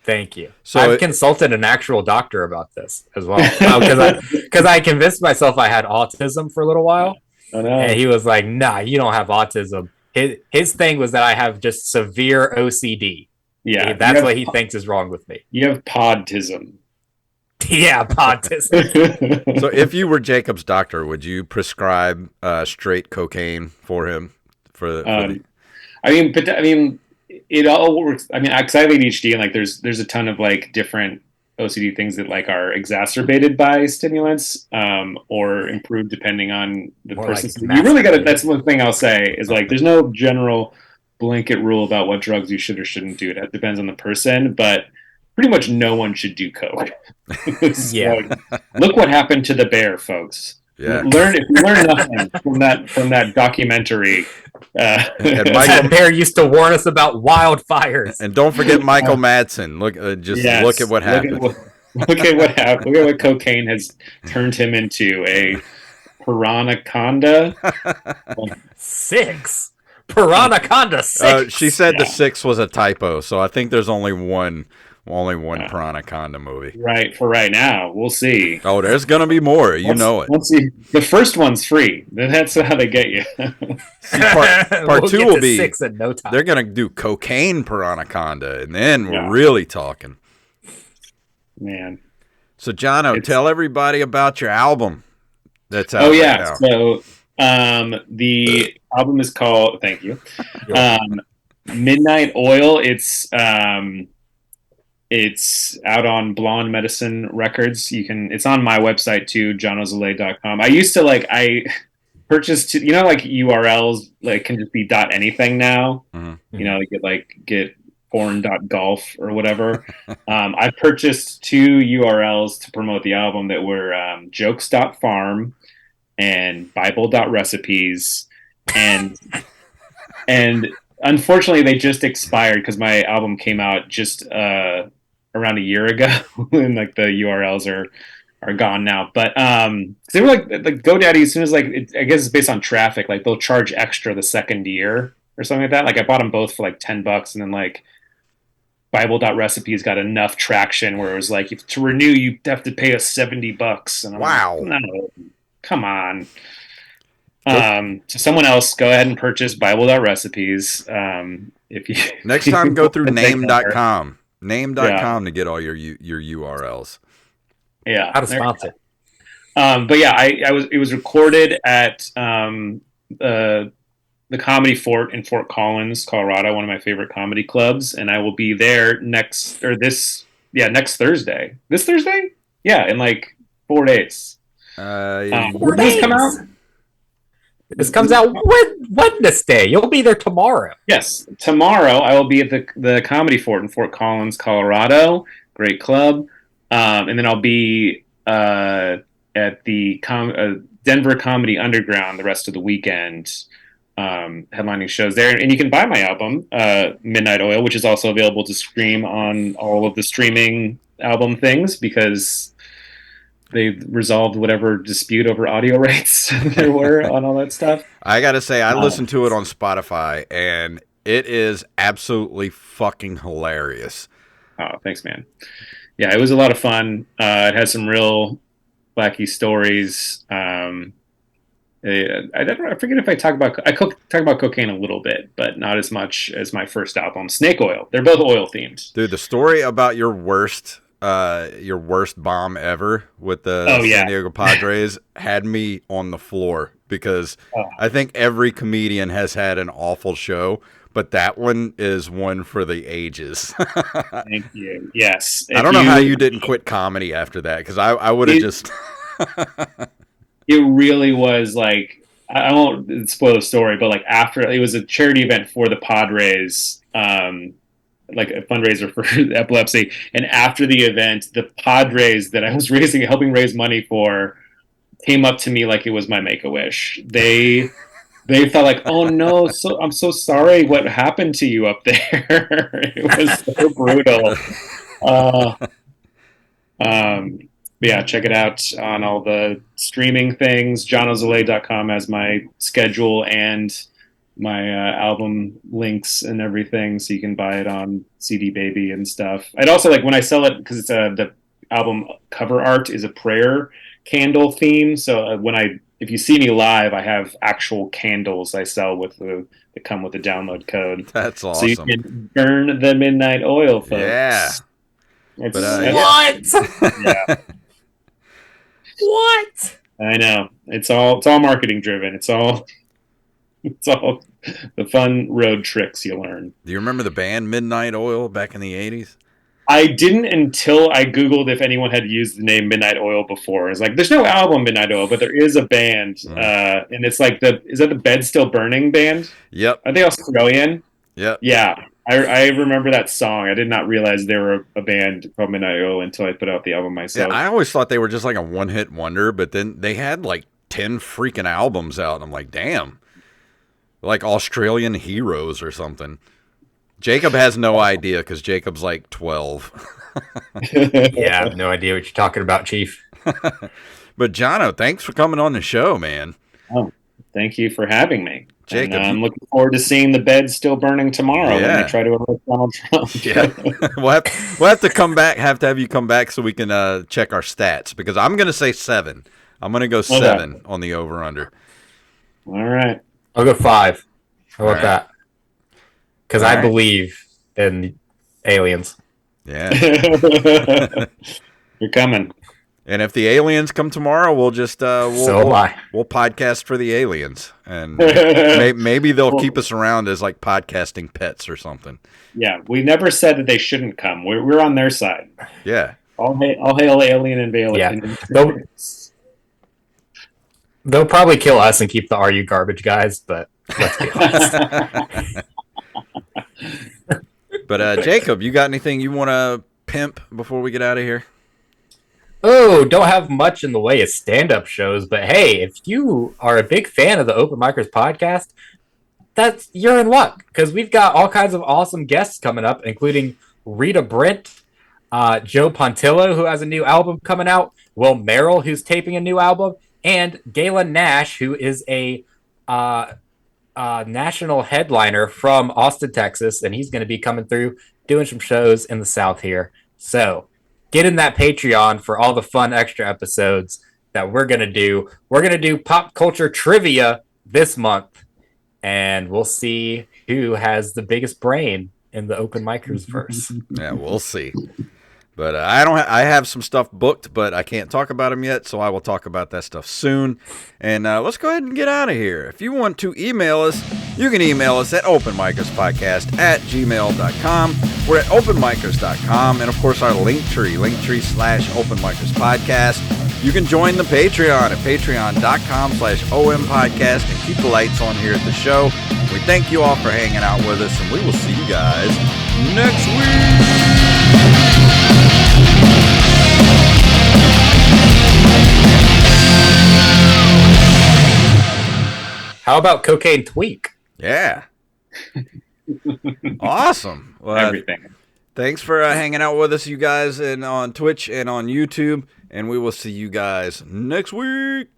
Thank you. So I've consulted an actual doctor about this as well, because I convinced myself I had autism for a little while, and he was like, "Nah, you don't have autism." His thing was that I have just severe OCD. Yeah, that's what he thinks is wrong with me. You have podtism. Yeah, podtism. So if you were Jacob's doctor, would you prescribe straight cocaine for him? It all works. I mean, because I have ADHD, and like there's a ton of like different OCD things that like are exacerbated by stimulants or improved depending on the person. Like you really got to. That's one thing I'll say is like there's no general blanket rule about what drugs you should or shouldn't do. It depends on the person, but pretty much no one should do coke. Yeah. Like, look what happened to the bear, folks. Yeah. Learn nothing from that documentary. That bear used to warn us about wildfires. And don't forget Michael Madsen. Look at what happened. Look at what happened. Look at what cocaine has turned him into, a piranhaconda. 6 Piranhaconda 6. She said the 6 was a typo, so I think there's only one Only one Piranha movie. Right, for right now. We'll see. Oh, there's going to be more. You know it. The first one's free. That's how they get you. See, part two will be 6 in no time. They're going to do cocaine Piranha, and then we're really talking. Man. So, Jono, tell everybody about your album that's out now. So the album is called, thank you, Midnight Oil. It's out on Blonde Medicine Records. It's on my website too, jonozalay.com. I used to I purchased, URLs can just be .anything now. Mm-hmm. Get porn.golf or whatever. I purchased 2 URLs to promote the album that were jokes.farm and bible.recipes. And unfortunately they just expired because my album came out just around a year ago and the URLs are gone now. But they were like GoDaddy, as soon as I guess it's based on traffic, they'll charge extra the second year or something like that. I bought them both for $10, and then Bible.recipes got enough traction where it was if to renew you have to pay us $70. And I'm wow. No, come on. So someone else go ahead and purchase Bible.recipes. If you next time go through name.com. Name.com to get all your URLs. Yeah. How to sponsor. But yeah, it was recorded at the Comedy Fort in Fort Collins, Colorado, one of my favorite comedy clubs, and I will be there next Thursday. This Thursday? Yeah, in 4 days. 4 days come out? This comes out Wednesday. You'll be there tomorrow. Yes, tomorrow I will be at the Comedy Fort in Fort Collins, Colorado. Great club. And then I'll be at the Denver Comedy Underground the rest of the weekend. Headlining shows there, and you can buy my album Midnight Oil, which is also available to stream on all of the streaming album things because they resolved whatever dispute over audio rights there were on all that stuff. I gotta say, I listened to it on Spotify, and it is absolutely fucking hilarious. Oh, thanks, man. Yeah, it was a lot of fun. It has some real wacky stories. I forget if I talk about cocaine a little bit, but not as much as my first album, Snake Oil. They're both oil themed. Dude, the story about your worst bomb ever with the San Diego Padres had me on the floor because I think every comedian has had an awful show, but that one is one for the ages. Thank you. Yes. I don't know how you didn't quit comedy after that because I would have just. It really was I won't spoil the story, but after it was a charity event for the Padres, a fundraiser for epilepsy. And after the event, the Padres that I was helping raise money for came up to me like it was my Make-A-Wish. They felt oh no, I'm so sorry what happened to you up there. It was so brutal. Yeah, check it out on all the streaming things. jonozalay.com has my schedule and my album links and everything, so you can buy it on CD Baby and stuff. I'd also when I sell it, because it's the album cover art is a prayer candle theme. So if you see me live, I have actual candles I sell that come with the download code. That's awesome. So you can burn the midnight oil, folks. Yeah. What? Yeah. What? I know. It's all marketing driven. It's all the fun road tricks you learn. Do you remember the band Midnight Oil back in the 80s? I didn't until I Googled if anyone had used the name Midnight Oil before. It's there's no album Midnight Oil, but there is a band. And it's is that the Bed Still Burning band? Yep. Are they Australian? Yep. Yeah. I remember that song. I did not realize they were a band called Midnight Oil until I put out the album myself. Yeah, I always thought they were just a one-hit wonder, but then they had 10 freaking albums out, and I'm like, damn. Australian Heroes or something. Jacob has no idea because Jacob's 12. Yeah, I have no idea what you're talking about, Chief. But Jono, thanks for coming on the show, man. Oh, thank you for having me. Jacob, And, I'm looking forward to seeing the bed still burning tomorrow when they try to arrest Donald Trump. Yeah. we'll have to come back. Have to have you come back so we can check our stats, because I'm going to say 7. I'm going to go 7 on the over under. All right. I'll go 5. How about right. that? Because I believe in aliens. Yeah. You're coming. And if the aliens come tomorrow, we'll just we'll podcast for the aliens, and maybe they'll keep us around as like podcasting pets or something. Yeah, we never said that they shouldn't come. We're on their side. Yeah. All hail alien and alien. Yeah. They'll probably kill us and keep the "Are you garbage" guys, but let's be honest. But Jacob, you got anything you want to pimp before we get out of here? Oh, don't have much in the way of stand-up shows, but hey, if you are a big fan of the Open Micers podcast, you're in luck, because we've got all kinds of awesome guests coming up, including Rita Brent, Joe Pontillo, who has a new album coming out, Will Merrill, who's taping a new album, and Galen Nash, who is a national headliner from Austin, Texas, and he's going to be coming through doing some shows in the South here. So get in that Patreon for all the fun extra episodes that we're going to do. We're going to do pop culture trivia this month, and we'll see who has the biggest brain in the Open Micers verse. Yeah, we'll see. But I have some stuff booked, but I can't talk about them yet, so I will talk about that stuff soon. And let's go ahead and get out of here. If you want to email us, you can email us at openmicerspodcast@gmail.com. We're at openmicers.com, and of course our Linktree/openmicerspodcast. You can join the Patreon at patreon.com/ompodcast and keep the lights on here at the show. We thank you all for hanging out with us, and we will see you guys next week. How about Cocaine Tweak? Yeah. Awesome. Well, Everything. Thanks for hanging out with us, you guys, and on Twitch and on YouTube. And we will see you guys next week.